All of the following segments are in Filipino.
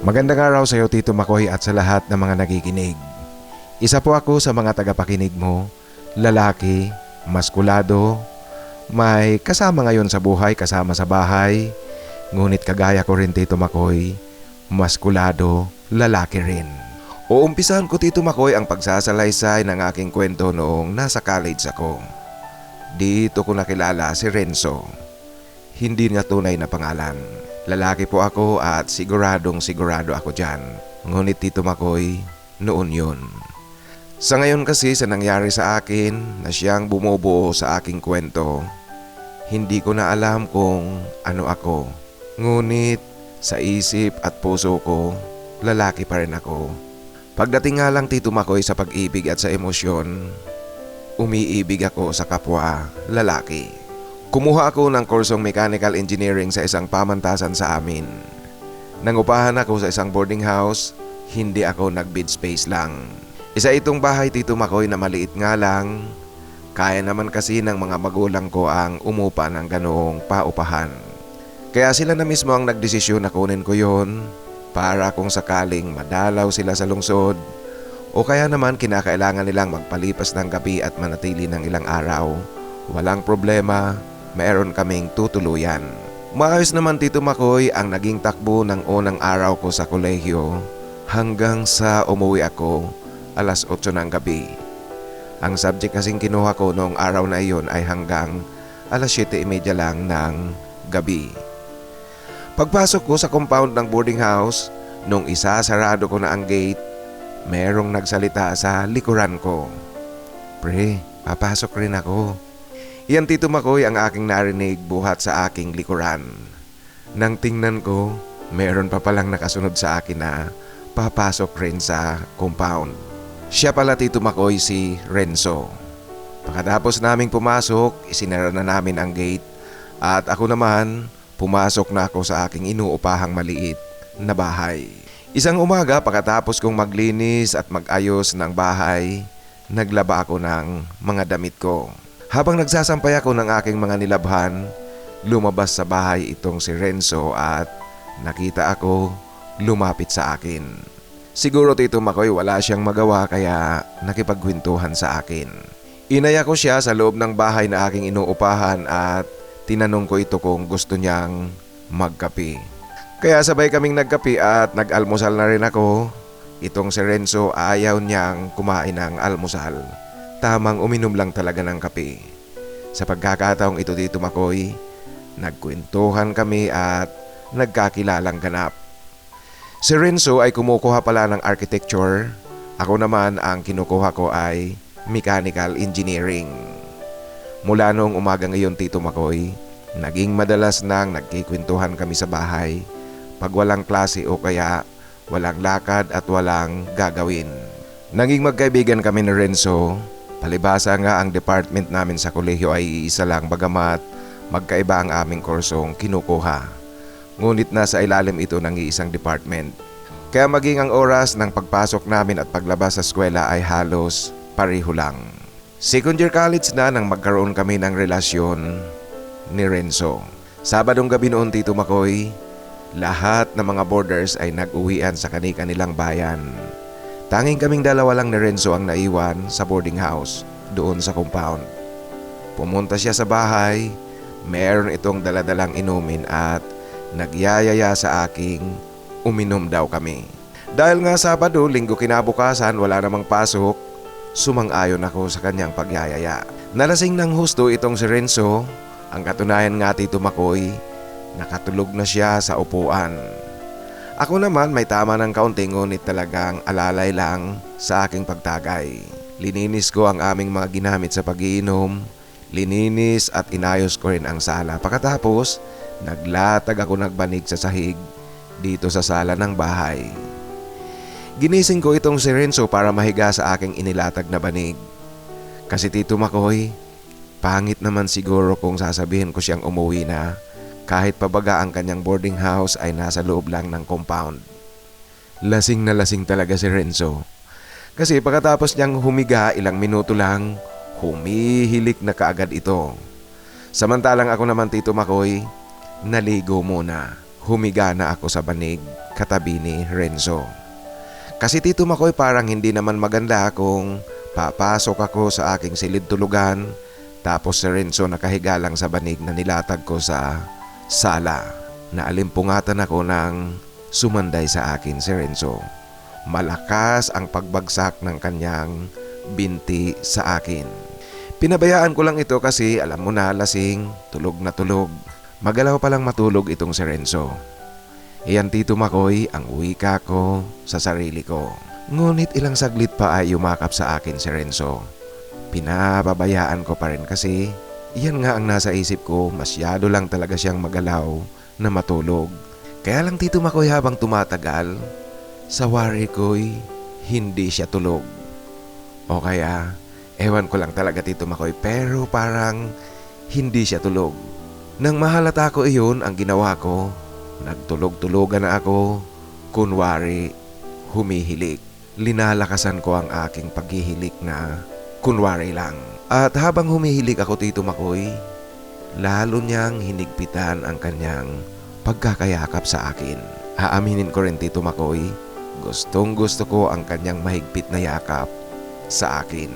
Magandang araw sa iyo, Tito Makoy, at sa lahat ng mga nakikinig. Isa po ako sa mga tagapakinig mo, lalaki, maskulado, may kasama ngayon sa buhay, kasama sa bahay, ngunit kagaya ko rin, Tito Makoy, maskulado, lalaki rin. Uumpisahan ko, Tito Makoy, ang pagsasalaysay ng aking kwento noong nasa college ako. Dito ko nakilala si Renzo. Hindi niya tunay na pangalan. Lalaki po ako at siguradong sigurado ako dyan. Ngunit Tito Makoy, noon yun. Sa ngayon kasi sa nangyari sa akin na siyang bumubuo sa aking kwento, hindi ko na alam kung ano ako. Ngunit sa isip at puso ko, lalaki pa rin ako. Pagdating nga lang, Tito Makoy, sa pag-ibig at sa emosyon, umiibig ako sa kapwa lalaki. Kumuha ako ng kursong mechanical engineering sa isang pamantasan sa amin. Nangupahan ako sa isang boarding house, hindi ako nag-bid space lang. Isa itong bahay, Tito Makoy, na maliit nga lang. Kaya naman kasi ng mga magulang ko ang umupa ng ganoong paupahan. Kaya sila na mismo ang nagdesisyon na kunin ko yon para kung sakaling madalaw sila sa lungsod o kaya naman kinakailangan nilang magpalipas ng gabi at manatili ng ilang araw. Walang problema. Meron kaming tutuluyan. Maayos naman, Tito Makoy, ang naging takbo ng unang araw ko sa kolehiyo hanggang sa umuwi ako alas 8 ng gabi. Ang subject kasing kinuha ko noong araw na iyon ay hanggang alas 7:30 lang ng gabi. Pagpasok ko sa compound ng boarding house, nung isasarado ko na ang gate, merong nagsalita sa likuran ko. "Pre, papasok rin ako." Yan, Tito Makoy, ang aking narinig buhat sa aking likuran. Nang tingnan ko, meron pa palang nakasunod sa akin na papasok rin sa compound. Siya pala, Tito Makoy, si Renzo. Pagkatapos naming pumasok, isinara na namin ang gate at ako naman, pumasok na ako sa aking inuupahang maliit na bahay. Isang umaga, pagkatapos kong maglinis at mag-ayos ng bahay, naglaba ako ng mga damit ko. Habang nagsasampay ako ng aking mga nilabhan, lumabas sa bahay itong si Renzo at nakita ako lumapit sa akin. Siguro, Tito Makoy, wala siyang magawa kaya nakipagkwentuhan sa akin. Inaya ko siya sa loob ng bahay na aking inuupahan at tinanong ko ito kung gusto niyang magkape. Kaya sabay kaming nagkape at nag-almusal na rin ako. Itong si Renzo ayaw niyang kumain ng almusal. Tamang uminom lang talaga ng kape. Sa pagkakataong ito, Tito Makoy, nagkwentuhan kami at nagkakilalang ganap. Si Renzo ay kumukuha pala ng architecture. Ako naman ang kinukuha ko ay mechanical engineering. Mula noong umaga ngayon, Tito Makoy, naging madalas nang nagkikwentuhan kami sa bahay pag walang klase o kaya walang lakad at walang gagawin. Naging magkaibigan kami ni Renzo. Palibasa nga ang department namin sa kolehiyo ay iisa lang bagamat magkaiba ang aming kursong kinukuha. Ngunit nasa ilalim ito ng iisang department. Kaya maging ang oras ng pagpasok namin at paglabas sa eskwela ay halos pareho lang. Second year college na nang magkaroon kami ng relasyon ni Renzo. Sabadong gabi noon, Tito Makoy, lahat ng mga boarders ay nag-uwian sa kani-kanilang bayan. Tanging kaming dalawa lang ni Renzo ang naiwan sa boarding house doon sa compound. Pumunta siya sa bahay, meron itong daladalang inumin at nagyayaya sa aking uminom daw kami. Dahil nga Sabado, Linggo kinabukasan, wala namang pasok, sumang-ayon ako sa kanyang pagyayaya. Nalasing ng husto itong si Renzo, ang katunayan nga, Tito Makoy, nakatulog na siya sa upuan. Ako naman may tama ng kaunting ngunit talagang alalay lang sa aking pagtagay. Lininis ko ang aming mga ginamit sa pag-iinom, lininis at inayos ko rin ang sala. Pagkatapos, naglatag ako nagbanig sa sahig dito sa sala ng bahay. Ginising ko itong si Renzo para mahiga sa aking inilatag na banig. Kasi, Tito Makoy, pangit naman siguro kung sasabihin ko siyang umuwi na. Kahit pabaga ang kanyang boarding house ay nasa loob lang ng compound. Lasing na lasing talaga si Renzo. Kasi pagkatapos niyang humiga ilang minuto lang, humihilik na kaagad ito. Samantalang ako naman, Tito Makoy, naligo muna. humiga na ako sa banig katabi ni Renzo. Kasi Tito Makoy, parang hindi naman maganda kung papasok ako sa aking silid tulugan tapos si Renzo nakahiga lang sa banig na nilatag ko sa sala. Naalimpungatan ako ng sumanday sa akin si Renzo. Malakas ang pagbagsak ng kanyang binti sa akin. Pinabayaan ko lang ito kasi alam mo na, lasing, tulog na tulog. Magalaw palang matulog itong si Renzo. Iyan Tito Makoy ang wika ko sa sarili ko. Ngunit ilang saglit pa ay yumakap sa akin si Renzo. Pinababayaan ko pa rin kasi iyan nga ang nasa isip ko, masyado lang talaga siyang magalaw na matulog. Kaya lang Tito Makoy, habang tumatagal, sa wari ko'y hindi siya tulog. O kaya, ewan ko lang talaga Tito Makoy, pero parang hindi siya tulog. Nang mahalata ko iyon, ang ginawa ko, nagtulog-tulogan na ako, kunwari humihilik. Linalakasan ko ang aking paghihilik na kunwari lang. At habang humihilik ako Tito Makoy, lalo niyang hinigpitan ang kanyang pagkakayakap sa akin. Aaminin ko rin Tito Makoy, gustong gusto ko ang kanyang mahigpit na yakap sa akin.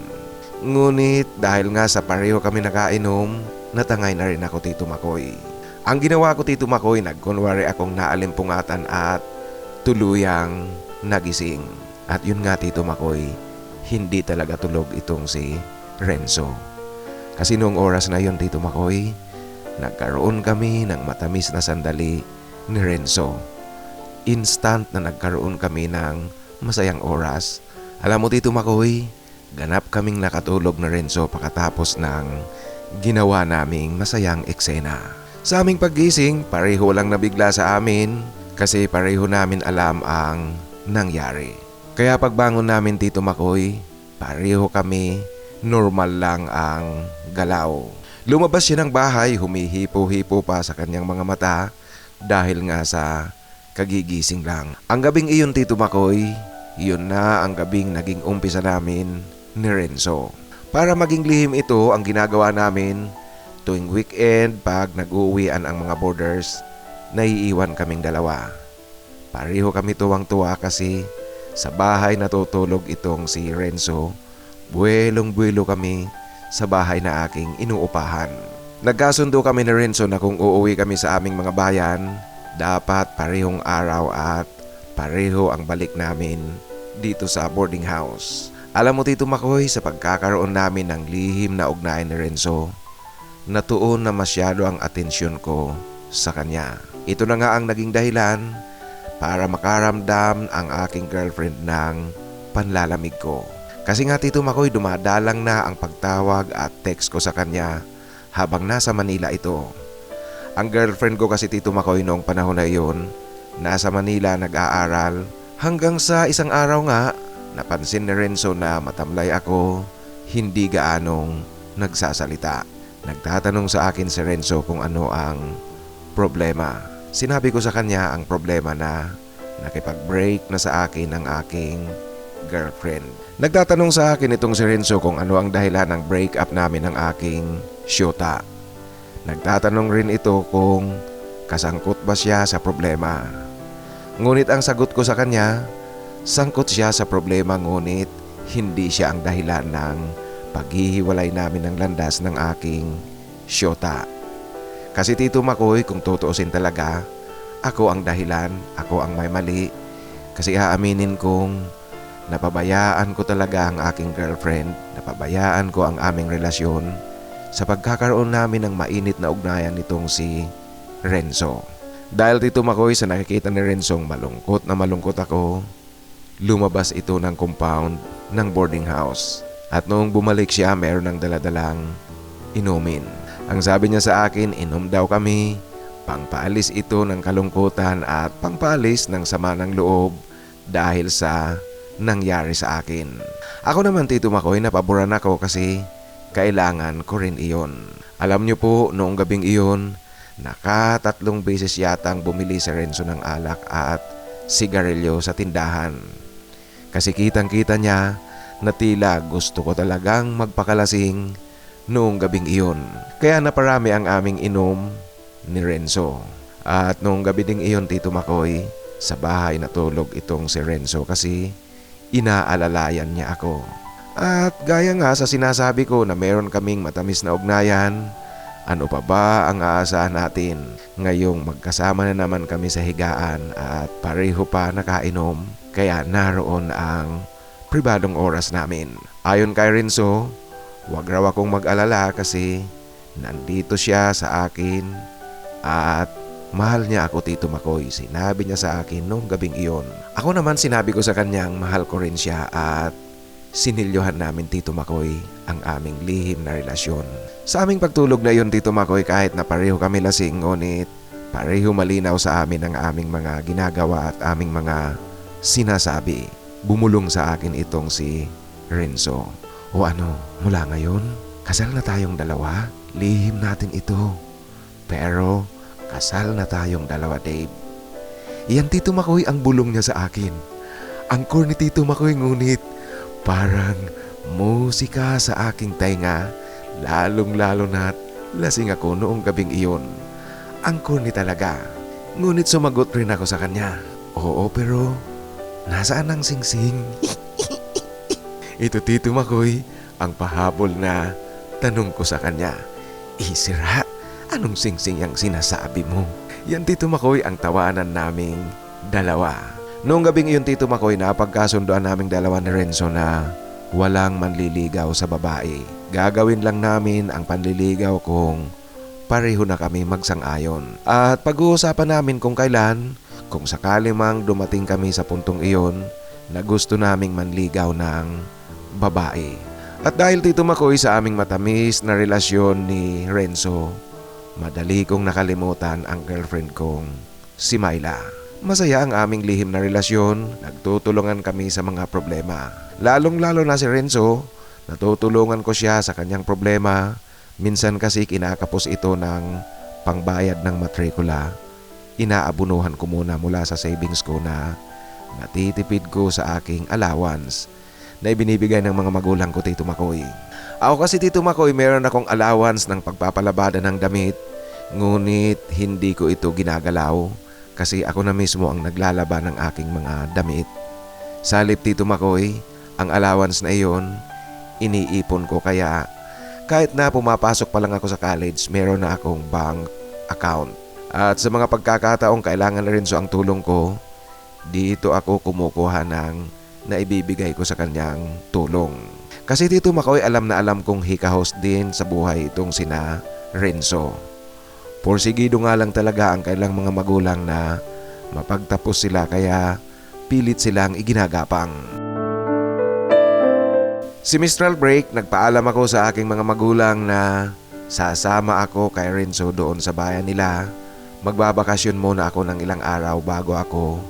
Ngunit dahil nga sa pareho kami nakainom, natangay na rin ako Tito Makoy. Ang ginawa ko Tito Makoy, nagkunwari akong naalimpungatan at tuluyang nagising. At yun nga Tito Makoy, hindi talaga tulog itong si Renzo. Kasi noong oras na yun Tito Makoy, nagkaroon kami ng matamis na sandali ni Renzo. Instant na nagkaroon kami ng masayang oras. Alam mo Tito Makoy, ganap kaming nakatulog na Renzo pagkatapos ng ginawa naming masayang eksena. Sa aming paggising, pareho lang nabigla sa amin kasi pareho namin alam ang nangyari. Kaya pagbangon namin Tito Makoy, pareho kami, normal lang ang galaw. Lumabas siya ng bahay, humihipo-hipo pa sa kanyang mga mata dahil nga sa kagigising lang. Ang gabing iyon Tito Makoy, yun na ang gabing naging umpisa namin ni Renzo. Para maging lihim ito ang ginagawa namin tuwing weekend pag nag-uwian ang mga boarders, naiiwan kaming dalawa. Pareho kami tuwang-tuwa kasi sa bahay natutulog itong si Renzo. Buwelong-buwelo kami sa bahay na aking inuupahan. Nagkasundo kami ni Renzo na kung uuwi kami sa aming mga bayan, dapat parehong araw at pareho ang balik namin dito sa boarding house. Alam mo Tito Makoy, sa pagkakaroon namin ng lihim na ugnayan ni Renzo, natuon na masyado ang atensyon ko sa kanya. Ito na nga ang naging dahilan para makaramdam ang aking girlfriend ng panlalamig ko. Kasi nga Tito Makoy, dumadalang na ang pagtawag at text ko sa kanya habang nasa Manila ito. Ang girlfriend ko kasi Tito Makoy noong panahon na iyon, nasa Manila nag-aaral, hanggang sa isang araw nga, napansin ni Renzo na matamlay ako, hindi gaanong nagsasalita. Nagtatanong sa akin si Renzo kung ano ang problema. Sinabi ko sa kanya ang problema na nakipag-break na sa akin ang aking girlfriend. Nagtatanong sa akin itong si Renzo kung ano ang dahilan ng breakup namin ng aking syota. Nagtatanong rin ito kung kasangkot ba siya sa problema. Ngunit ang sagot ko sa kanya, sangkot siya sa problema ngunit hindi siya ang dahilan ng paghihiwalay namin ng landas ng aking syota. Kasi Tito Makoy, kung tutuusin talaga, ako ang dahilan, ako ang may mali. Kasi aaminin kong napabayaan ko talaga ang aking girlfriend, napabayaan ko ang aming relasyon sa pagkakaroon namin ng mainit na ugnayan nitong si Renzo. Dahil Tito Makoy, sa nakikita ni Renzong malungkot na malungkot ako, lumabas ito ng compound ng boarding house. At noong bumalik siya, meron ng daladalang inumin. Ang sabi niya sa akin, inom daw kami, pangpaalis ito ng kalungkutan at pangpaalis ng sama ng loob dahil sa nangyari sa akin. Ako naman Tito Makoy, napaboran ako kasi kailangan ko rin iyon. Alam niyo po, noong gabing iyon, nakatatlong beses yatang bumili si Renzo ng alak at sigarilyo sa tindahan. Kasi kitang-kita niya na tila gusto ko talagang magpakalasing noong gabing iyon. Kaya naparami ang aming inom ni Renzo. At noong gabi ding iyon, Tito Makoy, sa bahay natulog itong si Renzo kasi inaalalayan niya ako. At gaya nga sa sinasabi ko na meron kaming matamis na ugnayan, ano pa ba ang aasahan natin? Ngayong magkasama na naman kami sa higaan at pareho pa nakainom, kaya naroon ang pribadong oras namin. Ayon kay Renzo, wag raw akong mag-alala kasi nandito siya sa akin at mahal niya ako, Tito Makoy. Sinabi niya sa akin noong gabing iyon. Ako naman sinabi ko sa kanyang mahal ko rin siya at sinilyohan namin, Tito Makoy, ang aming lihim na relasyon. Sa aming pagtulog na iyon, Tito Makoy, kahit na pareho kami lasing, ngunit pareho malinaw sa amin ang aming mga ginagawa at aming mga sinasabi. Bumulong sa akin itong si Renzo. O ano, mula ngayon, kasal na tayong dalawa? Lihim natin ito. Pero kasal na tayong dalawa, Dave. Iyan, Tito Makoy, ang bulong niya sa akin. Ang core ni Tito Makoy, ngunit parang musika sa aking tainga, lalong-lalo na't lasing ako noong gabing iyon. Ang corny talaga. Ngunit sumagot rin ako sa kanya. Oo, pero nasaan ang singsing? Ito, Tito Makoy, ang pahabol na tanong ko sa kanya. Sira, anong singsing ang sinasabi mo? Yan, Tito Makoy, ang tawanan naming dalawa. Noong gabing iyon, Tito Makoy, napagkasundoan naming dalawa ni Renzo na walang manliligaw sa babae. Gagawin lang namin ang panliligaw kung pareho na kami magsang-ayon. At pag-uusapan namin kung kailan, kung sakali mang dumating kami sa puntong iyon na gusto naming manligaw ng babae. At dahil, Tito Makoy, sa aming matamis na relasyon ni Renzo, madali kong nakalimutan ang girlfriend kong si Myla. Masaya ang aming lihim na relasyon, nagtutulungan kami sa mga problema. Lalong-lalo na si Renzo, natutulungan ko siya sa kanyang problema. Minsan kasi kinakapos ito ng pangbayad ng matrikula. Inaabunuhan ko muna mula sa savings ko na natitipid ko sa aking allowance na ibinibigay ng mga magulang ko, Tito Makoy. Ako kasi, Tito Makoy, meron akong allowance ng pagpapalabada ng damit, ngunit hindi ko ito ginagalaw kasi ako na mismo ang naglalaba ng aking mga damit. Sa halip, Tito Makoy, ang allowance na iyon, iniipon ko, kaya kahit na pumapasok pa lang ako sa college, meron na akong bank account. At sa mga pagkakataong kailangan na rin ang tulong ko, dito ako kumukuha ng naibibigay ko sa kanyang tulong. Kasi, Tito Makoy, alam na alam kong hika-host din sa buhay itong sina Renzo. Porsigido nga lang talaga ang kailang mga magulang na mapagtapos sila, kaya pilit silang iginagapang. Semestral break, nagpaalam ako sa aking mga magulang na sasama ako kay Renzo doon sa bayan nila. Magbabakasyon muna ako ng ilang araw bago ako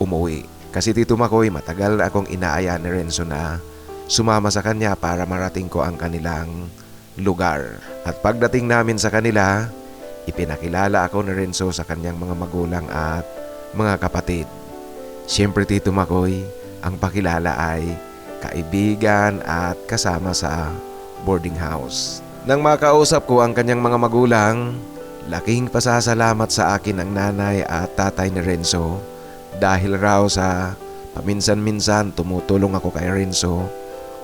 umuwi. Kasi, Tito Makoy, matagal na akong inaaya ni Renzo na sumama sa kanya para marating ko ang kanilang lugar. At pagdating namin sa kanila, ipinakilala ako ni Renzo sa kanyang mga magulang at mga kapatid. Siyempre, Tito Makoy, ang pakilala ay kaibigan at kasama sa boarding house. Nang makausap ko ang kanyang mga magulang, laking pasasalamat sa akin ang nanay at tatay ni Renzo dahil raw sa paminsan-minsan tumutulong ako kay Renzo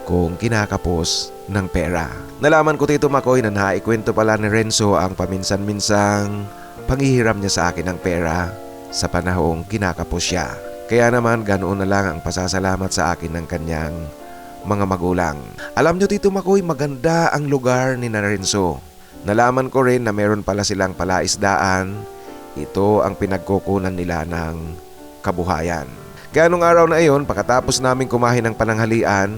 kung kinakapos ng pera. Nalaman ko, Tito Makoy, na naikwento pala ni Renzo ang paminsan-minsang panghihiram niya sa akin ng pera sa panahong kinakapos siya. Kaya naman ganoon na lang ang pasasalamat sa akin ng kanyang mga magulang. Alam niyo, Tito Makoy, maganda ang lugar ni Renzo. Nalaman ko rin na meron pala silang palaisdaan. Ito ang pinagkukunan nila ng kabuhayan. Kaya nung araw na iyon, pagkatapos namin kumain ng pananghalian,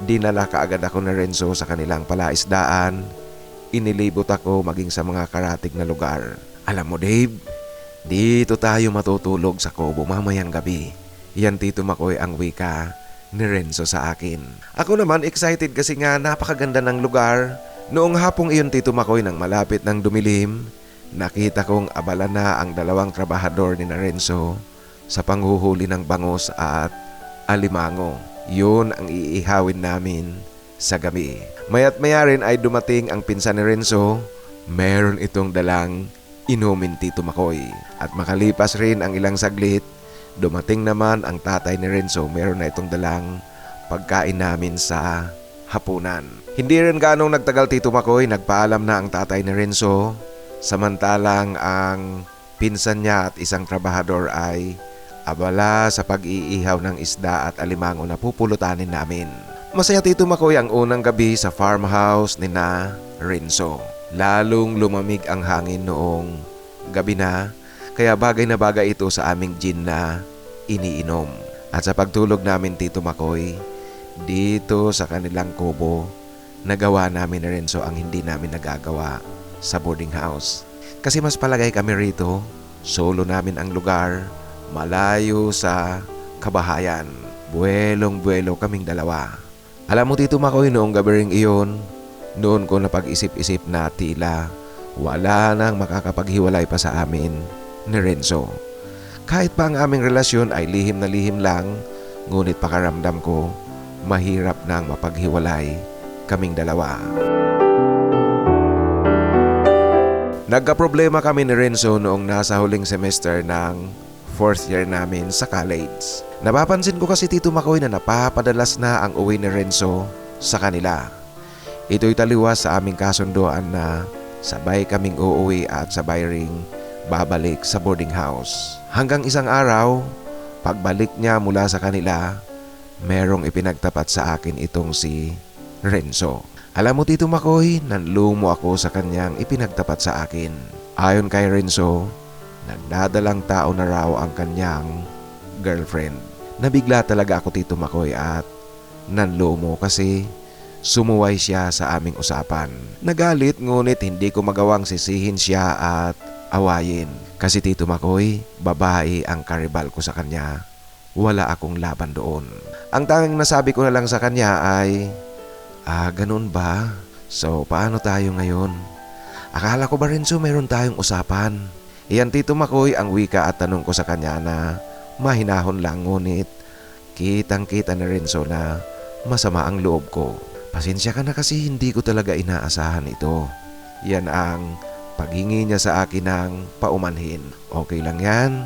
dinala kaagad ako ni Renzo sa kanilang palaisdaan. Inilibot ako maging sa mga karatig na lugar. Alam mo, Dave, dito tayo matutulog sa kubo mamayang gabi. Yan, Tito Makoy, ang wika ni Renzo sa akin. Ako naman excited kasi nga napakaganda ng lugar. Noong hapong iyon, Tito Makoy, nang malapit ng dumilim, nakita kong abala na ang dalawang trabahador ni Renzo sa panghuhuli ng bangos at alimango. Yun ang iihawin namin sa gabi. Maya't maya rin ay dumating ang pinsan ni Renzo. Meron itong dalang inumin Tito Makoy. At makalipas rin ang ilang saglit, dumating naman ang tatay ni Renzo. Meron na itong dalang pagkain namin sa hapunan. Hindi rin ganong nagtagal Tito Makoy, nagpaalam na ang tatay ni Renzo. Samantalang ang pinsan niya at isang trabahador ay abala sa pag-iihaw ng isda at alimango na pupulutanin namin. Masaya Tito Makoy ang unang gabi sa farmhouse ni na Renzo. Lalong lumamig ang hangin noong gabi na, kaya bagay na bagay ito sa aming gin na iniinom. At sa pagtulog namin Tito Makoy, dito sa kanilang kubo, nagawa namin ni Renzo ang hindi namin nagagawa sa boarding house. Kasi mas palagay kami rito, solo namin ang lugar, malayo sa kabahayan. Buwelong-buwelo kaming dalawa. Alam mo Tito Makoy, noong gabi ring iyon, noon ko napag-isip-isip na tila wala nang makakapaghiwalay pa sa amin ni Renzo. Kahit pa ang aming relasyon ay lihim na lihim lang, ngunit pakaramdam ko mahirap nang mapaghiwalay kaming dalawa. Nagkaproblema kami ni Renzo noong nasa huling semester ng 4th year namin sa college. Napapansin ko kasi Tito Makoy na napapadalas na ang uwi ni Renzo sa kanila. Ito'y taliwas sa aming kasunduan na sabay kaming uuwi at sabay ring babalik sa boarding house. Hanggang isang araw, pagbalik niya mula sa kanila, merong ipinagtapat sa akin itong si Renzo. Alam mo Tito Makoy, nanlumo ako sa kanyang ipinagtapat sa akin. Ayon kay Renzo, nagdadalang tao na raw ang kanyang girlfriend. Nabigla talaga ako Tito Makoy at nanlumo kasi sumuway siya sa aming usapan. Nagalit ngunit hindi ko magawang sisihin siya at awayin. Kasi Tito Makoy, babae ang karibal ko sa kanya. Wala akong laban doon. Ang tanging nasabi ko na lang sa kanya ay, ganun ba? So paano tayo ngayon? Akala ko ba Renzo mayroon tayong usapan? Iyan Tito Makoy ang wika at tanong ko sa kanya na mahinahon lang, ngunit kitang-kita na Renzo na masama ang loob ko. Pasensya ka na kasi hindi ko talaga inaasahan ito. Yan ang paghingi niya sa akin ng paumanhin. Okay lang yan.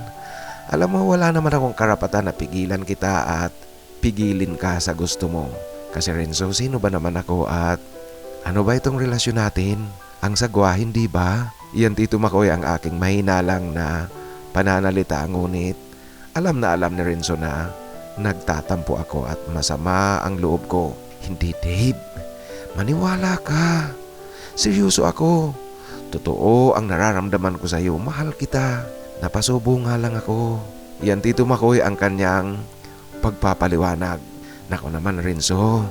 Alam mo, wala naman akong karapatan na pigilan kita at pigilin ka sa gusto mo. Kasi Renzo, sino ba naman ako at ano ba itong relasyon natin? Ang sagwa, hindi ba? Iyan Tito Makoy ang aking mahinalang na pananalita, ngunit alam na alam ni Renzo na nagtatampo ako at masama ang loob ko. Hindi Dave, maniwala ka. Seryoso ako. Totoo ang nararamdaman ko sa iyo. Mahal kita. Napasubo nga lang ako. Iyan Tito Makoy ang kanyang pagpapaliwanag. Nako naman Renzo,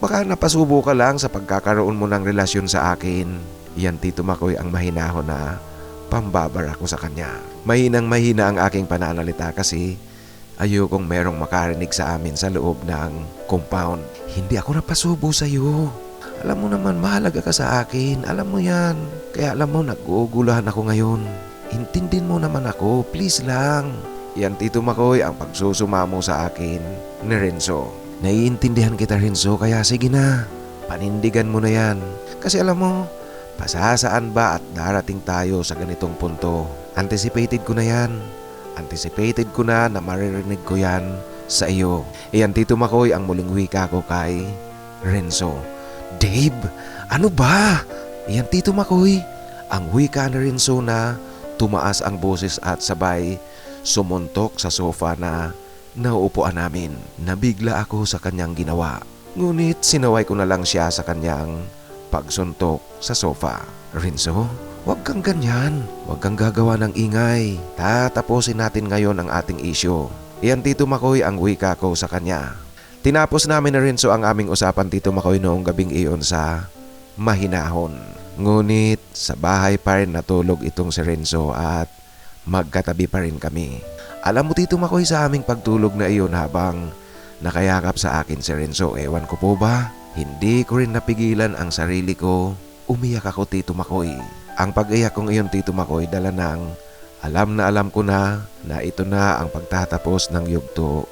baka napasubo ka lang sa pagkakaroon mo ng relasyon sa akin. Iyan Tito Makoy ang mahinahon na pambabara ko sa kanya. Mahinang mahina ang aking pananalita kasi ayokong merong makarinig sa amin sa loob ng compound. Hindi ako napasubo sa iyo. Alam mo naman mahalaga ka sa akin. Alam mo yan. Kaya alam mo naguguluhan ako ngayon. Intindin mo naman ako. Please lang. Yan Tito Makoy ang pagsusumamo sa akin ni Renzo. Naiintindihan kita Renzo, kaya sige na. Panindigan mo na yan. Kasi alam mo, pasasaan ba at darating tayo sa ganitong punto. Anticipated ko na yan. Anticipated ko na maririnig ko yan sa iyo. Iyan Tito Makoy ang muling wika ko kay Renzo. Dave, ano ba? Iyan Tito Makoy, ang wika ni Renzo na tumaas ang boses at sabay sumuntok sa sofa na nauupuan namin. Nabigla ako sa kanyang ginawa. Ngunit sinaway ko na lang siya sa kanyang pagsuntok sa sofa. Renzo, huwag kang ganyan. Huwag kang gagawa ng ingay. Tatapusin natin ngayon ang ating issue. Iyan Tito Makoy ang wika ko sa kanya. Tinapos namin na Renzo ang aming usapan Tito Makoy noong gabing iyon sa mahinahon. Ngunit sa bahay pa rin natulog itong si Renzo at magkatabi pa rin kami. Alam mo Tito Makoy, sa aming pagtulog na iyon habang nakayakap sa akin si Renzo, ewan ko po ba, hindi ko rin napigilan ang sarili ko. Umiyak ako Tito Makoy. Ang pag-iyak kong iyon Tito Makoy dala ng alam ko na ito na ang pagtatapos ng yugto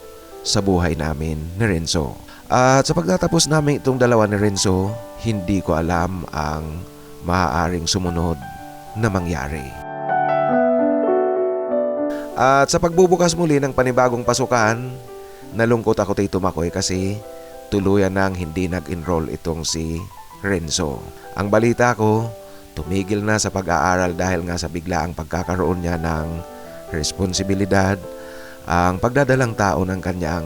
sa buhay namin ni Renzo. At sa pagtatapos namin itong dalawa ni Renzo, hindi ko alam ang maaaring sumunod na mangyari. At sa pagbubukas muli ng panibagong pasukan, nalungkot ako Tito Makoy kasi tuluyan nang hindi nag-enroll itong si Renzo. Ang balita ko, tumigil na sa pag-aaral dahil nga sa biglaang pagkakaroon niya ng responsibilidad ang pagdadalang tao ng kanyang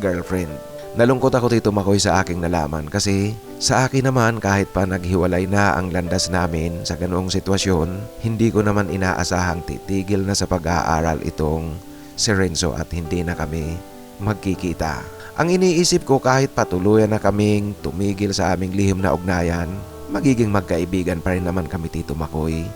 girlfriend. Nalungkot ako Tito Makoy sa aking nalaman kasi sa akin naman kahit pa naghiwalay na ang landas namin sa ganoong sitwasyon, hindi ko naman inaasahang titigil na sa pag-aaral itong si Renzo at hindi na kami magkikita. Ang iniisip ko kahit patuluyan na kaming tumigil sa aming lihim na ugnayan, magiging magkaibigan pa rin naman kami Tito Makoy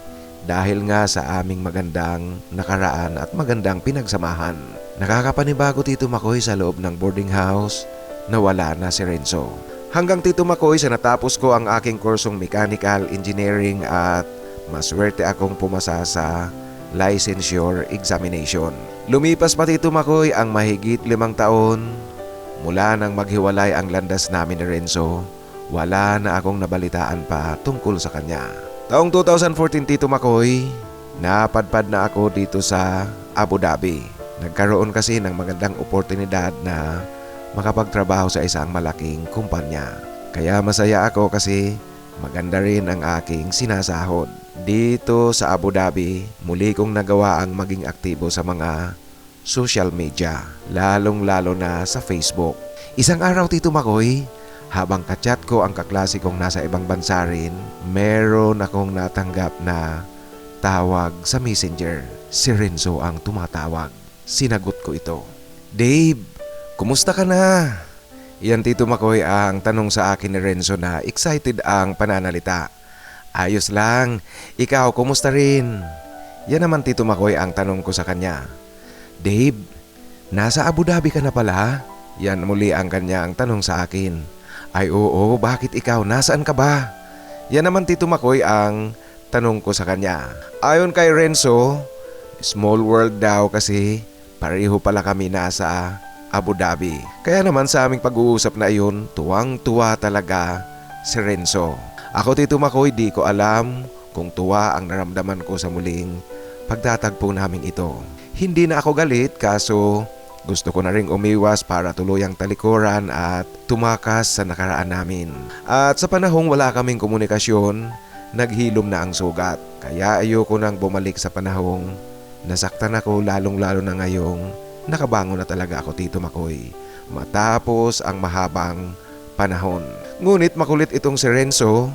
dahil nga sa aming magandang nakaraan at magandang pinagsamahan. Nakakapanibago Tito Makoy sa loob ng boarding house na wala na si Renzo. Hanggang Tito Makoy sa natapos ko ang aking kursong mechanical engineering at maswerte akong pumasa sa licensure examination. Lumipas pa Tito Makoy ang mahigit 5 taon mula nang maghiwalay ang landas namin ni Renzo. Wala na akong nabalitaan pa tungkol sa kanya. Taong 2014 Tito Makoy, napadpad na ako dito sa Abu Dhabi. Nagkaroon kasi ng magandang oportunidad na makapagtrabaho sa isang malaking kumpanya. Kaya masaya ako kasi maganda rin ang aking sinasahod. Dito sa Abu Dhabi, muli kong nagawa ang maging aktibo sa mga social media, lalong-lalo na sa Facebook. Isang araw Tito Makoy, habang kachat ko ang kaklase kong nasa ibang bansa rin, meron akong natanggap na tawag sa messenger. Si Renzo ang tumatawag. Sinagot ko ito. "Dave, kumusta ka na?" Yan Tito Makoy ang tanong sa akin ni Renzo na excited ang pananalita. "Ayos lang, ikaw kumusta rin?" Yan naman Tito Makoy ang tanong ko sa kanya. "Dave, nasa Abu Dhabi ka na pala?" Yan muli ang kanyang tanong sa akin. "Ay oo, bakit ikaw? Nasaan ka ba?" Yan naman Tito Makoy ang tanong ko sa kanya. Ayon kay Renzo, small world daw kasi pareho pala kami nasa Abu Dhabi. Kaya naman sa aming pag-uusap na iyon, tuwang-tuwa talaga si Renzo. Ako Tito Makoy, di ko alam kung tuwa ang naramdaman ko sa muling pagtatagpo namin ito. Hindi na ako galit kaso gusto ko na ring umiwas para tuluyang talikuran at tumakas sa nakaraan namin. At sa panahong wala kaming komunikasyon, naghilom na ang sugat. Kaya ayoko nang bumalik sa panahong nasaktan ako lalong-lalo na ngayong nakabangon na talaga ako Tito Makoy matapos ang mahabang panahon. Ngunit makulit itong si Renzo,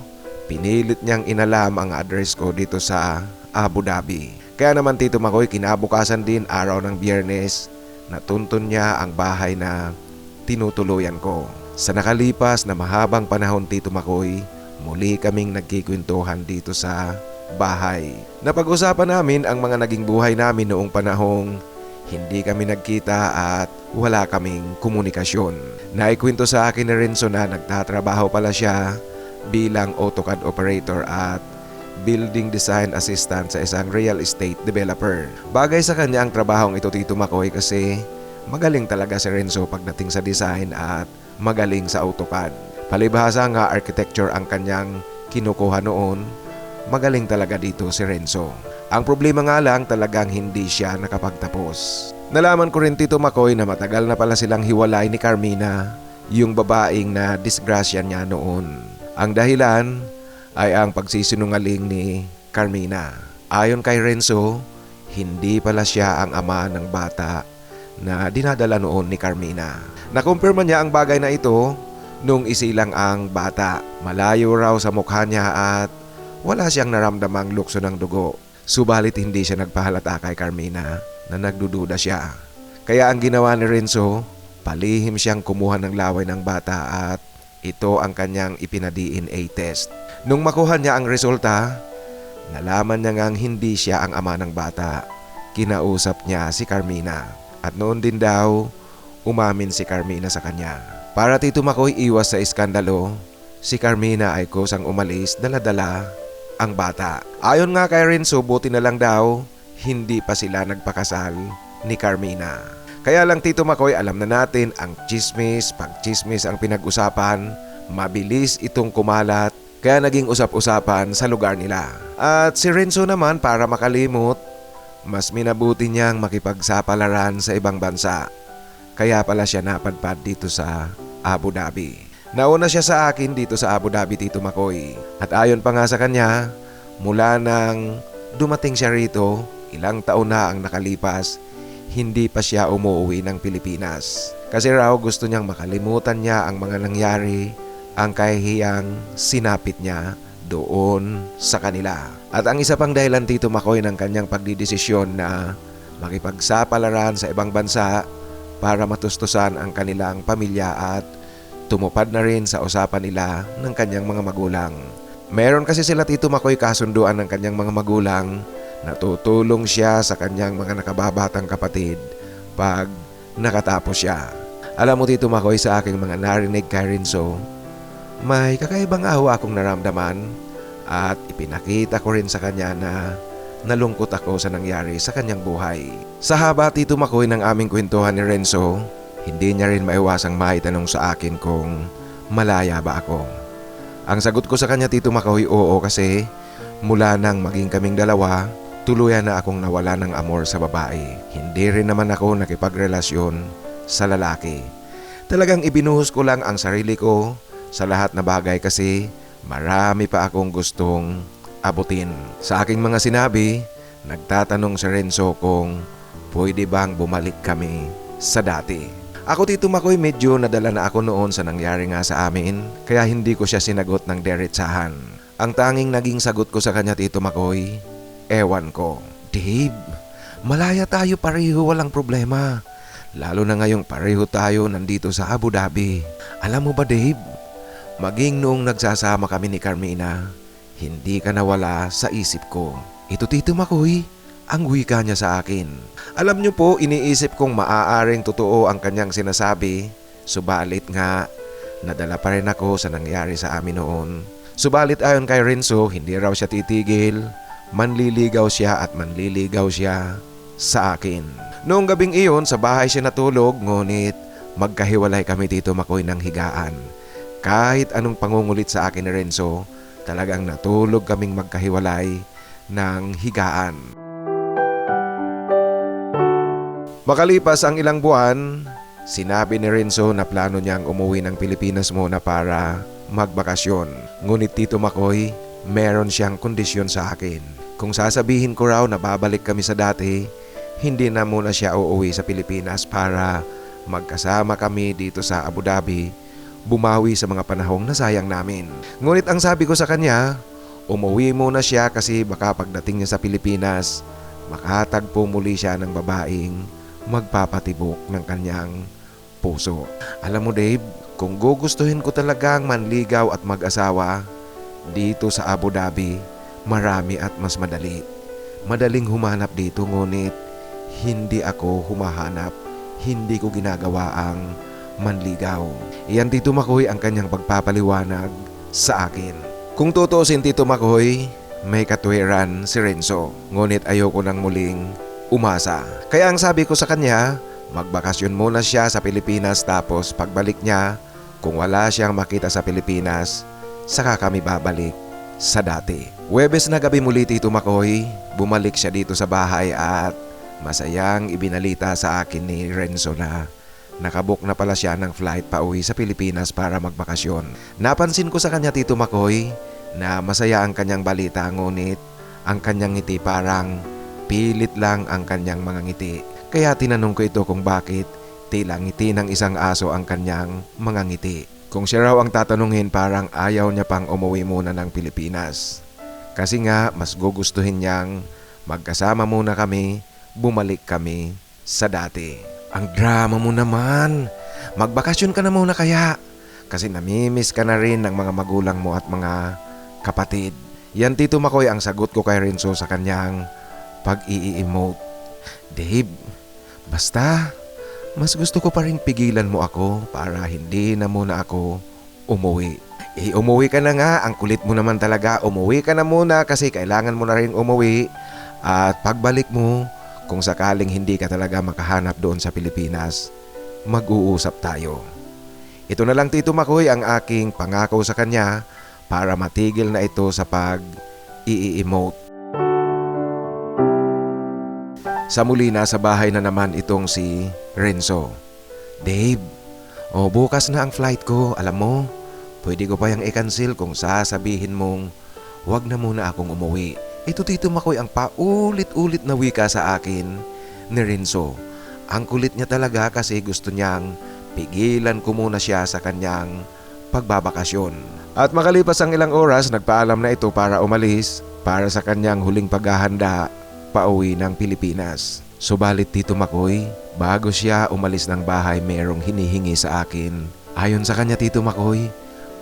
pinilit niyang inalam ang address ko dito sa Abu Dhabi. Kaya naman Tito Makoy, kinabukasan din araw ng Biyernes, natuntun niya ang bahay na tinutuluyan ko. Sa nakalipas na mahabang panahon Tito Makoy, muli kaming nagkikwentuhan dito sa bahay. Napag-usapan namin ang mga naging buhay namin noong panahong hindi kami nagkita at wala kaming komunikasyon. Naikwento sa akin ni Renzo na nagtatrabaho pala siya bilang AutoCAD operator at building design assistant sa isang real estate developer. Bagay sa kanya ang trabahong ito Tito Makoy kasi magaling talaga si Renzo pagdating sa design at magaling sa AutoCAD. Palibhasa nga architecture ang kanyang kinukuha noon, magaling talaga dito si Renzo. Ang problema nga lang talagang hindi siya nakapagtapos. Nalaman ko rin Tito Makoy na matagal na pala silang hiwalay ni Carmina, yung babaeng na disgrasya niya noon. Ang dahilan ay ang pagsisinungaling ni Carmina. Ayon kay Renzo, hindi pala siya ang ama ng bata na dinadala noon ni Carmina. Nakumpirma niya ang bagay na ito nung isilang ang bata. Malayo raw sa mukha niya at wala siyang naramdamang lukso ng dugo. Subalit hindi siya nagpahalata kay Carmina na nagdududa siya. Kaya ang ginawa ni Renzo, palihim siyang kumuha ng laway ng bata at ito ang kanyang ipina-DNA test. Nung makuha niya ang resulta, nalaman niya ngang hindi siya ang ama ng bata. Kinausap niya si Carmina at noon din daw umamin si Carmina sa kanya. Para Tito Makoy iwas sa iskandalo, si Carmina ay kusang umalis dala-dala ang bata. Ayon nga kay Renzo, buti na lang daw hindi pa sila nagpakasal ni Carmina. Kaya lang Tito Makoy, alam na natin ang chismis, pag-chismis ang pinag-usapan, mabilis itong kumalat, kaya naging usap-usapan sa lugar nila. At si Renzo naman para makalimot, Mas minabuti niyang makipagsapalaran sa ibang bansa. Kaya pala siya napadpad dito sa Abu Dhabi. Nauna siya sa akin dito sa Abu Dhabi, Tito Makoy. At ayon pa nga sa kanya, mula nang dumating siya rito, ilang taon na ang nakalipas, hindi pa siya umuwi ng Pilipinas. Kasi raw gusto niyang makalimutan niya ang mga nangyari, ang kahihiyang sinapit niya doon sa kanila. At ang isa pang dahilan, Tito Makoy, ng kanyang pagdidesisyon na makipagsapalaran sa ibang bansa para matustusan ang kanilang pamilya at tumupad na rin sa usapan nila ng kanyang mga magulang. Meron kasi sila, Tito Makoy, kasunduan ng kanyang mga magulang na tutulong siya sa kanyang mga nakababatang kapatid pag nakatapos siya. Alam mo, Tito Makoy, sa aking mga narinig kay Renzo, may kakaibang awa akong naramdaman at ipinakita ko rin sa kanya na nalungkot ako sa nangyari sa kanyang buhay. Sa haba, Tito Makoy, ng aming kwentuhan ni Renzo, hindi niya rin maiwasang maitanong sa akin kung malaya ba ako. Ang sagot ko sa kanya, Tito Makoy, oo, kasi mula nang maging kaming dalawa, tuluyan na akong nawala ng amor sa babae. Hindi rin naman ako nakipagrelasyon sa lalaki. Talagang ibinuhos ko lang ang sarili ko sa lahat na bagay kasi marami pa akong gustong abutin. Sa aking mga sinabi, nagtatanong si Renzo kung pwede bang bumalik kami sa dati. Ako, Tito Makoy, medyo nadala na ako noon sa nangyari nga sa amin, kaya hindi ko siya sinagot ng diretsahan. Ang tanging naging sagot ko sa kanya, Tito Makoy, ewan ko. Dave, malaya tayo pareho, walang problema. Lalo na ngayong pareho tayo nandito sa Abu Dhabi. Alam mo ba, Dave, maging noong nagsasama kami ni Carmina, hindi ka nawala sa isip ko. Ito, Tito Makoy, ang wika niya sa akin. Alam niyo po, iniisip kong maaaring totoo ang kanyang sinasabi, subalit nga, nadala pa rin ako sa nangyari sa amin noon. Subalit ayon kay Renzo, hindi raw siya titigil, manliligaw siya at manliligaw siya sa akin. Noong gabing iyon, sa bahay siya natulog, ngunit magkahiwalay kami, Tito Makoy, ng higaan. Kahit anong pangungulit sa akin ni Renzo, talagang natulog kaming magkahiwalay ng higaan. Makalipas ang ilang buwan, sinabi ni Renzo na plano niyang umuwi ng Pilipinas muna para magbakasyon. Ngunit, Tito Makoy, meron siyang kondisyon sa akin. Kung sasabihin ko raw na babalik kami sa dati, hindi na muna siya uuwi sa Pilipinas para magkasama kami dito sa Abu Dhabi, bumawi sa mga panahong nasayang namin. Ngunit ang sabi ko sa kanya, umuwi muna siya kasi baka pagdating niya sa Pilipinas, makatagpo muli siya ng babaeng magpapatibok ng kanyang puso. Alam mo, Dave, kung gugustuhin ko talagang manligaw at mag-asawa dito sa Abu Dhabi, marami at mas madali. Madaling humanap dito, ngunit hindi ako humahanap, hindi ko ginagawa ang manligaw. Iyan, Tito Makoy, ang kanyang pagpapaliwanag sa akin. Kung tutuusin, Tito Makoy, may katwiran si Renzo, ngunit ayoko nang muling umasa. Kaya ang sabi ko sa kanya, magbakasyon muna siya sa Pilipinas, tapos pagbalik niya, kung wala siyang makita sa Pilipinas, saka kami babalik sa dati. Huwebes na gabi muli, Tito Makoy, bumalik siya dito sa bahay at masayang ibinalita sa akin ni Renzo na nakabook na pala siya ng flight pa uwi sa Pilipinas para magbakasyon. Napansin ko sa kanya, Tito Makoy, na masaya ang kanyang balita, ngunit ang kanyang ngiti parang pilit lang ang kanyang mga ngiti. Kaya tinanong ko ito kung bakit tila ngiti ng isang aso ang kanyang mga ngiti. Kung siya raw ang tatanungin, parang ayaw niya pang umuwi muna ng Pilipinas. Kasi nga mas gugustuhin niyang magkasama muna kami, bumalik kami sa dati. Ang drama mo naman. Magbakasyon ka na muna kaya. Kasi namimiss ka na rin ng mga magulang mo at mga kapatid. Yan, Tito Makoy, ang sagot ko kay Renzo sa kanyang pag-i-emote. Dave, basta mas gusto ko pa rin pigilan mo ako para hindi na muna ako umuwi. Umuwi ka na nga, ang kulit mo naman talaga. Umuwi ka na muna kasi kailangan mo na rin umuwi. At pagbalik mo, kung sakaling hindi ka talaga makahanap doon sa Pilipinas, mag-uusap tayo. Ito na lang, Tito Makoy, ang aking pangako sa kanya para matigil na ito sa pag-i-emote. Sa muli nasa bahay na naman itong si Renzo. Dave, bukas na ang flight ko. Alam mo, pwede ko pa yung i-cancel kung sasabihin mong wag na muna akong umuwi. Ito Tito Makoy ang paulit-ulit na wika sa akin ni Renzo. Ang kulit niya talaga kasi gusto niyang pigilan ko muna siya sa kanyang pagbabakasyon. At makalipas ang ilang oras, nagpaalam na ito para umalis para sa kanyang huling paghahanda pauwi ng Pilipinas. Subalit Tito Makoy, bago siya umalis ng bahay merong hinihingi sa akin. Ayon sa kanya Tito Makoy,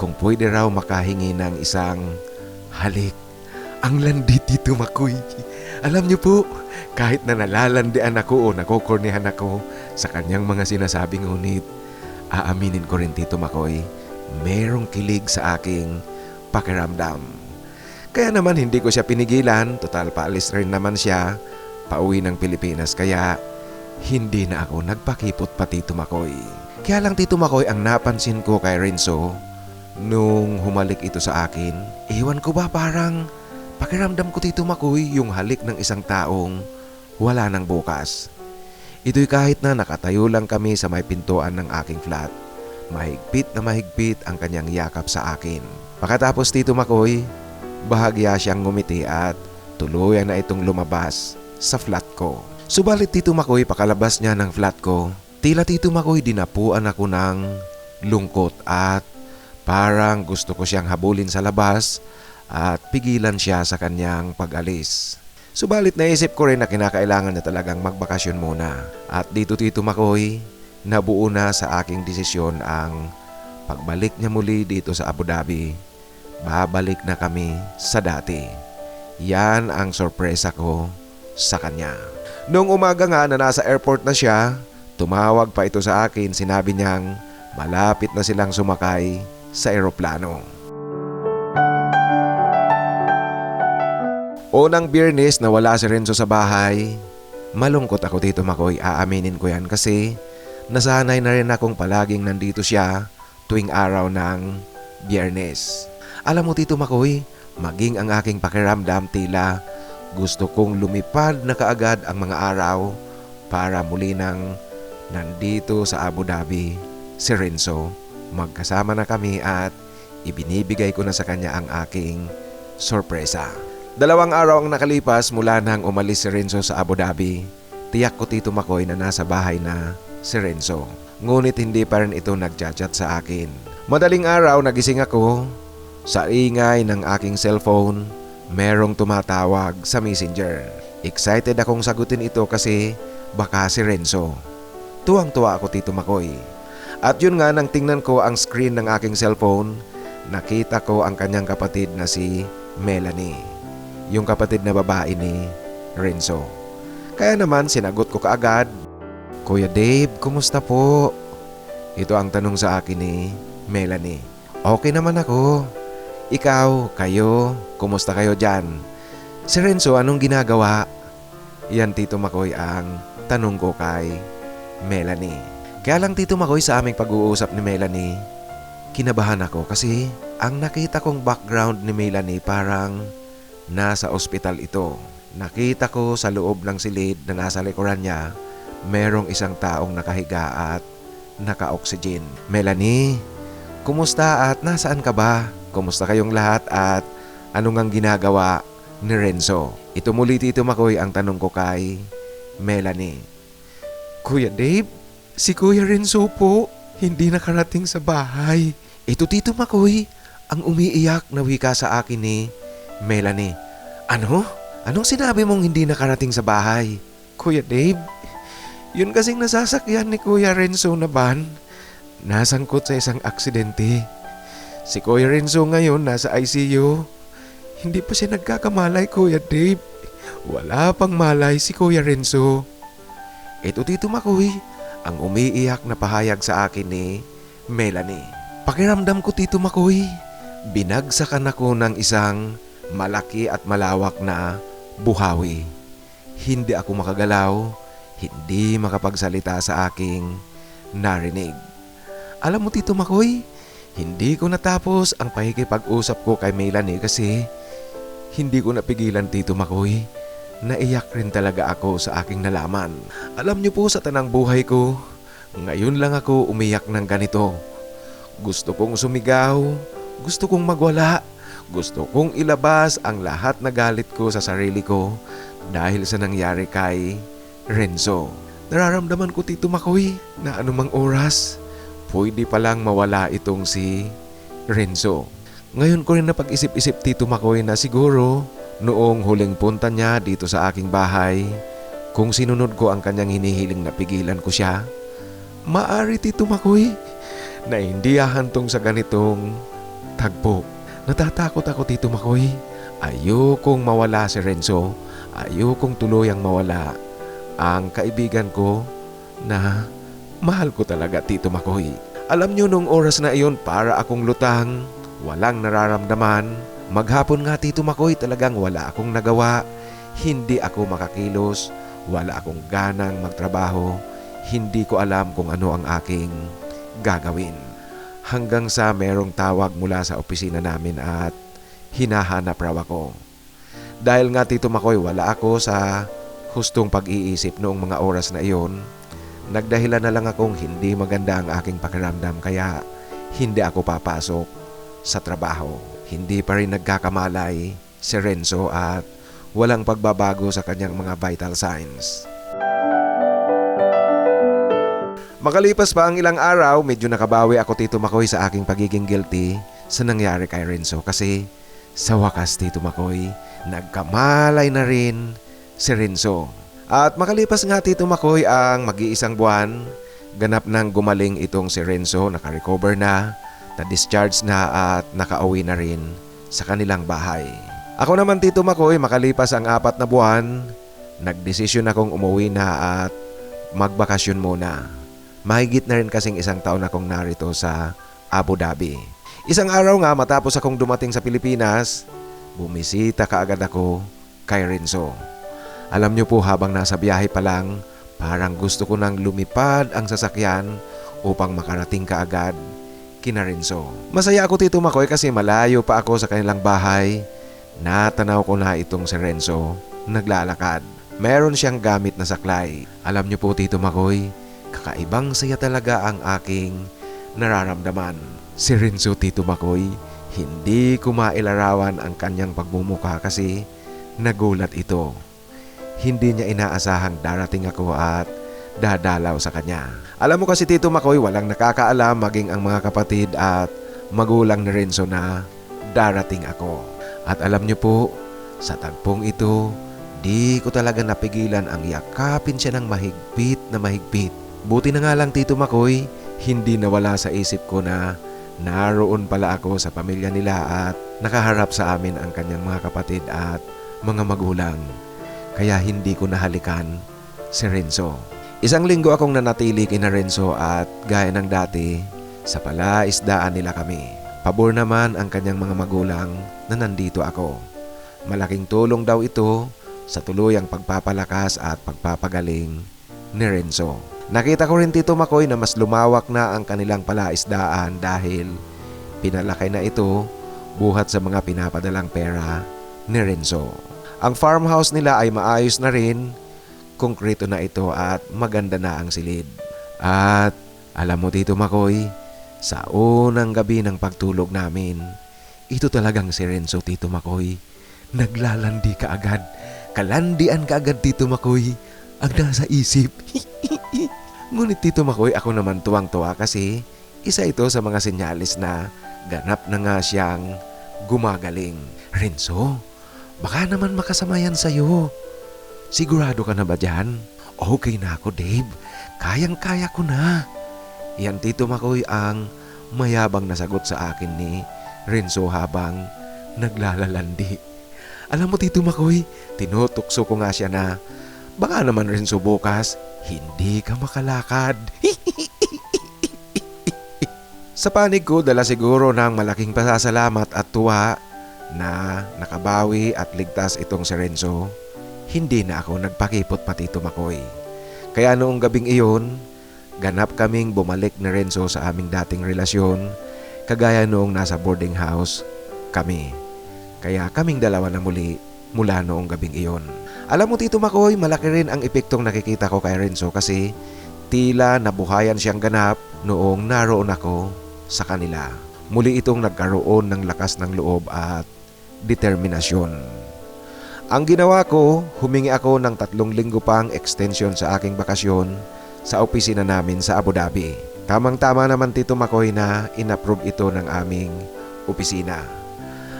kung pwede raw makahingi ng isang halik. Ang landi Tito Makoy. Alam niyo po, kahit na nalalandian ako o nakokornihan ako sa kanyang mga sinasabi, ngunit aaminin ko rin Tito Makoy, merong kilig sa aking pakiramdam. Kaya naman hindi ko siya pinigilan, total paalis rin naman siya pauwi ng Pilipinas, kaya hindi na ako nagpakipot pa Tito Makoy. Kaya lang Tito Makoy, ang napansin ko kay Renzo nung humalik ito sa akin, ewan ko ba parang pakiramdam ko Tito Makoy yung halik ng isang taong wala nang bukas. Ito'y kahit na nakatayo lang kami sa may pintuan ng aking flat. Mahigpit na mahigpit ang kanyang yakap sa akin. Pagkatapos Tito Makoy, bahagya siyang ngumiti at tuluyan na itong lumabas sa flat ko. Subalit Tito Makoy, pakalabas niya ng flat ko, tila Tito Makoy dinapuan ako ng lungkot at parang gusto ko siyang habulin sa labas at pigilan siya sa kanyang pag-alis. Subalit naisip ko rin na kinakailangan na talagang magbakasyon muna. At dito Tito Makoy, nabuo na sa aking desisyon ang pagbalik niya muli dito sa Abu Dhabi. Babalik na kami sa dati. Yan ang sorpresa ko sa kanya. Noong umaga nga na nasa airport na siya, tumawag pa ito sa akin. Sinabi niyang malapit na silang sumakay sa eroplano. Unang Biyernes na wala si Renzo sa bahay, malungkot ako Tito Makoy, aaminin ko yan kasi nasanay na rin akong palaging nandito siya tuwing araw ng Biyernes. Alam mo Tito Makoy, maging ang aking pakiramdam tila gusto kong lumipad na kaagad ang mga araw para muli nang nandito sa Abu Dhabi si Renzo. Magkasama na kami at ibinibigay ko na sa kanya ang aking sorpresa. 2 araw ang nakalipas mula nang umalis si Renzo sa Abu Dhabi. Tiyak ko Tito Makoy na nasa bahay na si Renzo. Ngunit hindi pa rin ito nagchat-chat sa akin. Madaling araw nagising ako. Sa ingay ng aking cellphone, merong tumatawag sa messenger. Excited akong sagutin ito kasi baka si Renzo. Tuwang-tuwa ako Tito Makoy. At yun nga, nang tingnan ko ang screen ng aking cellphone, nakita ko ang kanyang kapatid na si Melanie. Yung kapatid na babae ni Renzo. Kaya naman sinagot ko kaagad, Kuya Dave, kumusta po? Ito ang tanong sa akin ni Melanie. Okay naman ako. Ikaw, kayo, kumusta kayo dyan? Si Renzo, anong ginagawa? Yan Tito Makoy ang tanong ko kay Melanie. Kaya lang Tito Makoy, sa aming pag-uusap ni Melanie, kinabahan ako kasi ang nakita kong background ni Melanie parang nasa ospital ito. Nakita ko sa loob ng silid na nasa likuran niya, merong isang taong nakahiga at naka-oxygen. Melanie, kumusta at nasaan ka ba? Kumusta kayong lahat at ano ngang ginagawa ni Renzo? Ito muli Tito Makoy ang tanong ko kay Melanie. Kuya Dave, si Kuya Renzo po, hindi nakarating sa bahay. Ito Tito Makoy, ang umiiyak na wika sa akin ni Melanie. Ano? Anong sinabi mong hindi nakarating sa bahay? Kuya Dave, yun kasing nasasakyan ni Kuya Renzo na van, nasangkot sa isang aksidente. Si Kuya Renzo ngayon nasa ICU. Hindi pa siya nagkakamalay Kuya Dave. Wala pang malay si Kuya Renzo. Ito Tito Makoy, ang umiiyak na pahayag sa akin ni Melanie. Pakiramdam ko Tito Makoy, binagsakan ako ng isang malaki at malawak na buhawi. Hindi ako makagalaw, hindi makapagsalita sa aking narinig. Alam mo Tito Makoy, hindi ko natapos ang pakikipag-usap ko kay Melanie kasi hindi ko napigilan Tito Makoy Naiyak rin talaga ako sa aking nalaman. Alam niyo po sa tanang buhay ko, ngayon lang ako umiyak ng ganito. Gusto kong sumigaw, gusto kong magwala, gusto kong ilabas ang lahat na galit ko sa sarili ko dahil sa nangyari kay Renzo. Nararamdaman ko, Tito Makoy, na anumang oras, pwede palang mawala itong si Renzo. Ngayon ko rin napag-isip-isip, Tito Makoy, na siguro noong huling punta niya dito sa aking bahay, kung sinunod ko ang kanyang hinihiling na pigilan ko siya, maari, Tito Makoy, na hindi hahantong sa ganitong tagpo. Natatakot ako, Tito Makoy. Ayokong mawala si Renzo. Ayokong tuluyang mawala ang kaibigan ko na mahal ko talaga, Tito Makoy. Alam niyo, nung oras na iyon, para akong lutang, walang nararamdaman. Maghapon nga, Tito Makoy, talagang wala akong nagawa. Hindi ako makakilos, wala akong ganang magtrabaho. Hindi ko alam kung ano ang aking gagawin. Hanggang sa merong tawag mula sa opisina namin at hinahanap raw ako. Dahil nga, Tito Makoy, wala ako sa hustong pag-iisip noong mga oras na iyon, nagdahilan na lang akong hindi maganda ang aking pakiramdam kaya hindi ako papasok sa trabaho. Hindi pa rin nagkakamalay si Renzo at walang pagbabago sa kanyang mga vital signs. Makalipas pa ang ilang araw, medyo nakabawi ako, Tito Makoy, sa aking pagiging guilty sa nangyari kay Renzo kasi sa wakas, Tito Makoy, nagkamalay na rin si Renzo. At makalipas nga, Tito Makoy, ang mag-iisang buwan, ganap nang gumaling itong si Renzo, naka-recover na, na-discharge na at nakauwi na rin sa kanilang bahay. Ako naman, Tito Makoy, makalipas ang 4 na buwan, nagdesisyon akong umuwi na at magbakasyon muna. Mahigit na rin kasing 1 taon akong narito sa Abu Dhabi. Isang araw nga matapos akong dumating sa Pilipinas, bumisita kaagad ako kay Renzo. Alam niyo po, habang nasa biyahe pa lang, parang gusto ko nang lumipad ang sasakyan upang makarating kaagad kina Renzo. Masaya ako, Tito Makoy, kasi malayo pa ako sa kanilang bahay. Natanaw ko na itong si Renzo naglalakad. Meron siyang gamit na saklay. Alam niyo po, Tito Makoy, kakaibang saya talaga ang aking nararamdaman. Si Renzo, Tito Makoy, hindi ko mailarawan ang kanyang pagmumukha kasi nagulat ito. Hindi niya inaasahang darating ako at dadalaw sa kanya. Alam mo kasi, Tito Makoy, walang nakakaalam, maging ang mga kapatid at magulang ni Renzo, na darating ako. At alam niyo po, sa tagpong ito, di ko talaga napigilan ang yakapin siya ng mahigpit na mahigpit. Buti na nga lang, Tito Makoy, hindi nawala sa isip ko na naroon pala ako sa pamilya nila at nakaharap sa amin ang kanyang mga kapatid at mga magulang. Kaya hindi ko nahalikan si Renzo. 1 linggo akong nanatili kina Renzo at gaya ng dati, sa palaisdaan nila kami. Pabor naman ang kanyang mga magulang na nandito ako. Malaking tulong daw ito sa tuluyang pagpapalakas at pagpapagaling ni Renzo. Nakita ko rin, Tito Makoy, na mas lumawak na ang kanilang palaisdaan dahil pinalaki na ito buhat sa mga pinapadalang pera ni Renzo. Ang farmhouse nila ay maayos na rin, konkreto na ito at maganda na ang silid. At alam mo, Tito Makoy, sa unang gabi ng pagtulog namin, ito talagang si Renzo, Tito Makoy, naglalandi ka agad. Kalandian ka agad, Tito Makoy, ang nasa isip. Ngunit, Tito Makoy, ako naman tuwang-tuwa kasi isa ito sa mga senyalis na ganap na nga siyang gumagaling. Renzo, baka naman makasama yan sa'yo. Sigurado ka na ba dyan? Okay na ako, Dave. Kayang-kaya ko na. Yan, Tito Makoy, ang mayabang na sagot sa akin ni Renzo habang naglalalandi. Alam mo, Tito Makoy, tinutukso ko nga siya na baka naman, Renzo, bukas hindi ka makalakad. Sa panig ko, dala siguro ng malaking pasasalamat at tuwa na nakabawi at ligtas itong si Renzo, hindi na ako nagpakipot pa, Tito Makoy. Kaya noong gabing iyon, ganap kaming bumalik ni Renzo sa aming dating relasyon, kagaya noong nasa boarding house kami. Kaya kaming dalawa na muli mula noong gabing iyon. Alam mo Tito Makoy, malaki rin ang epektong nakikita ko kay Renzo kasi tila nabuhayan siyang ganap noong naroon ako sa kanila. Muli itong nagkaroon ng lakas ng loob at determinasyon. Ang ginawa ko, humingi ako ng 3 linggo pang extension sa aking bakasyon sa opisina namin sa Abu Dhabi. Tamang-tama naman Tito Makoy na inapprove ito ng aming opisina.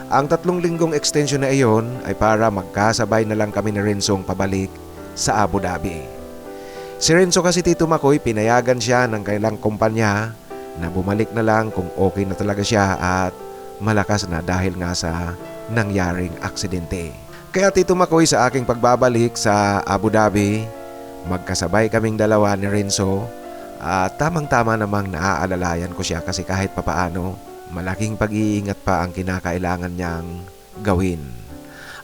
Ang 3 linggong extension na iyon ay para magkasabay na lang kami ni Renzong pabalik sa Abu Dhabi. Si Renzo kasi Tito Makoy, pinayagan siya ng kailang kumpanya na bumalik na lang kung okay na talaga siya at malakas na dahil nga sa nangyaring aksidente. Kaya Tito Makoy, sa aking pagbabalik sa Abu Dhabi, magkasabay kaming dalawa ni Renzo at tamang-tama namang naaalalayan ko siya kasi kahit papaano malaking pag-iingat pa ang kinakailangan niyang gawin.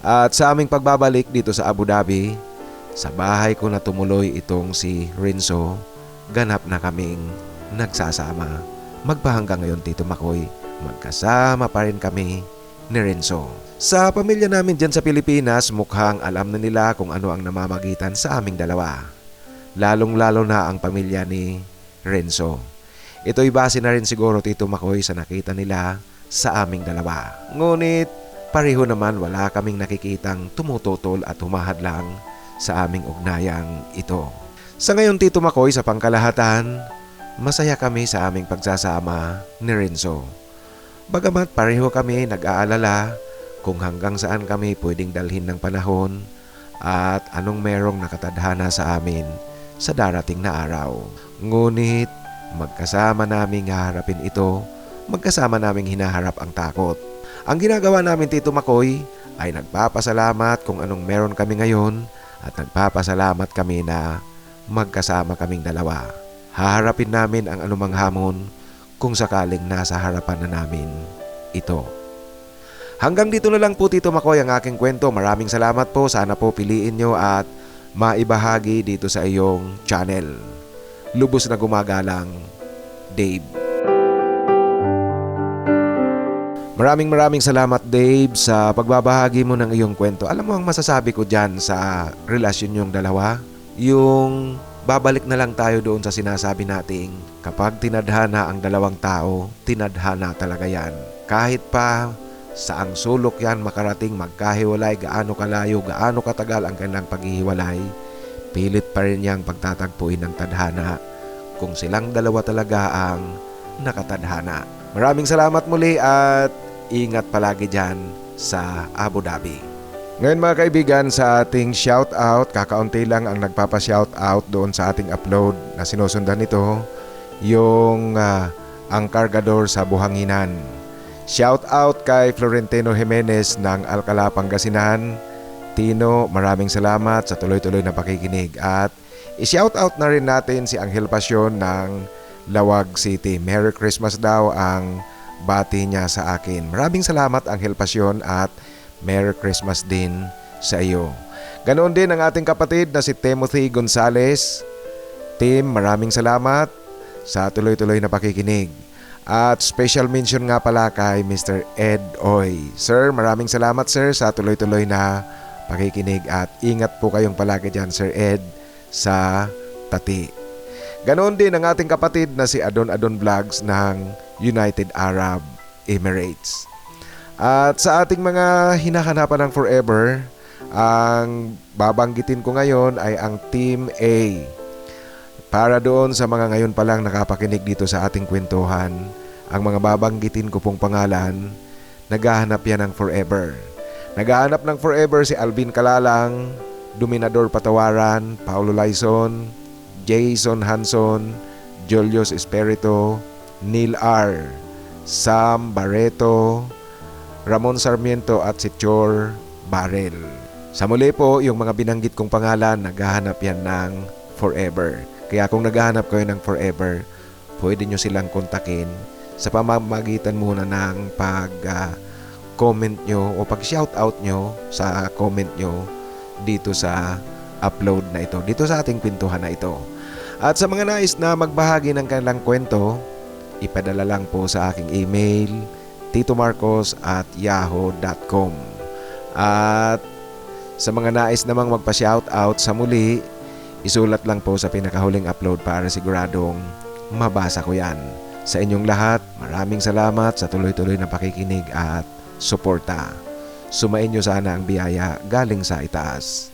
At sa aming pagbabalik dito sa Abu Dhabi, sa bahay ko na tumuloy itong si Renzo, ganap na kaming nagsasama. Magpahanggang ngayon Tito Makoy, magkasama pa rin kami ni Renzo. Sa pamilya namin dyan sa Pilipinas, mukhang alam na nila kung ano ang namamagitan sa aming dalawa. Lalong-lalo na ang pamilya ni Renzo. Ito'y base na rin siguro Tito Makoy sa nakita nila sa aming dalawa. Ngunit pareho naman wala kaming nakikitang tumututol at humahadlang sa aming ugnayang ito. Sa ngayon Tito Makoy, sa pangkalahatan, masaya kami sa aming pagsasama ni Renzo. Bagamat pareho kami nag-aalala kung hanggang saan kami pwedeng dalhin ng panahon at anong merong nakatadhana sa amin sa darating na araw. Ngunit magkasama naming haharapin ito, magkasama naming hinaharap ang takot. Ang ginagawa namin Tito Makoy ay nagpapasalamat kung anong meron kami ngayon at nagpapasalamat kami na magkasama kaming dalawa. Haharapin namin ang anumang hamon kung sakaling nasa harapan na namin ito. Hanggang dito na lang po Tito Makoy ang aking kwento. Maraming salamat po. Sana po piliin nyo at maibahagi dito sa iyong channel. Lubos na gumagalang, Dave. Maraming salamat Dave sa pagbabahagi mo ng iyong kwento. Alam mo ang masasabi ko dyan sa relasyon yung dalawa? Yung babalik na lang tayo doon sa sinasabi nating kapag tinadhana ang dalawang tao, tinadhana talaga yan. Kahit pa saang sulok yan makarating, magkahiwalay, gaano kalayo, gaano katagal ang kanilang paghihiwalay, pilit pa rin niyang pagtatagpuin ng tadhana kung silang dalawa talaga ang nakatadhana. Maraming salamat muli at ingat palagi dyan sa Abu Dhabi. Ngayon mga kaibigan, sa ating shoutout, kakaunti lang ang nagpapa-shoutout doon sa ating upload na sinusundan nito, yung ang kargador sa Buhanginan. Shoutout kay Florentino Jimenez ng Alcala, Pangasinan. Tino, maraming salamat sa tuloy-tuloy na pakikinig. At i-shoutout na rin natin si Angel Pasyon ng Lawag City. Merry Christmas daw ang bati niya sa akin. Maraming salamat Angel Pasyon at Merry Christmas din sa iyo. Ganoon din ang ating kapatid na si Timothy Gonzales. Tim, maraming salamat sa tuloy-tuloy na pakikinig. At special mention nga pala kay Mr. Ed Oy. Sir, maraming salamat sir sa tuloy-tuloy na pakikinig at ingat po kayong palagi dyan Sir Ed sa Tati. Ganoon din ang ating kapatid na si Adon Vlogs ng United Arab Emirates. At sa ating mga hinahanapan ng forever, ang babanggitin ko ngayon ay ang Team A. Para doon sa mga ngayon palang nakapakinig dito sa ating kwentuhan, ang mga babanggitin ko pong pangalan, naghahanap yan ng forever. Naghahanap ng forever si Alvin Kalalang, Dominador Patawaran, Paulo Laison, Jason Hanson, Julius Espirito, Neil R., Sam Barreto, Ramon Sarmiento at si Chor Barrel. Sa muli po, yung mga binanggit kong pangalan, naghahanap yan ng forever. Kaya kung naghahanap kayo ng forever, pwede nyo silang kontakin sa pamamagitan muna ng pag-comment nyo o pag-shoutout nyo sa comment nyo dito sa upload na ito, dito sa ating kwentuhan na ito. At sa mga nais na magbahagi ng kanilang kwento, ipadala lang po sa aking email, titomarcos@yahoo.com. At Sa mga nais namang magpa-shoutout sa muli, isulat lang po sa pinakahuling upload para siguradong mabasa ko yan. Sa inyong lahat, maraming salamat sa tuloy-tuloy na pakikinig at suporta. Sumainyo sana ang biyaya galing sa itaas.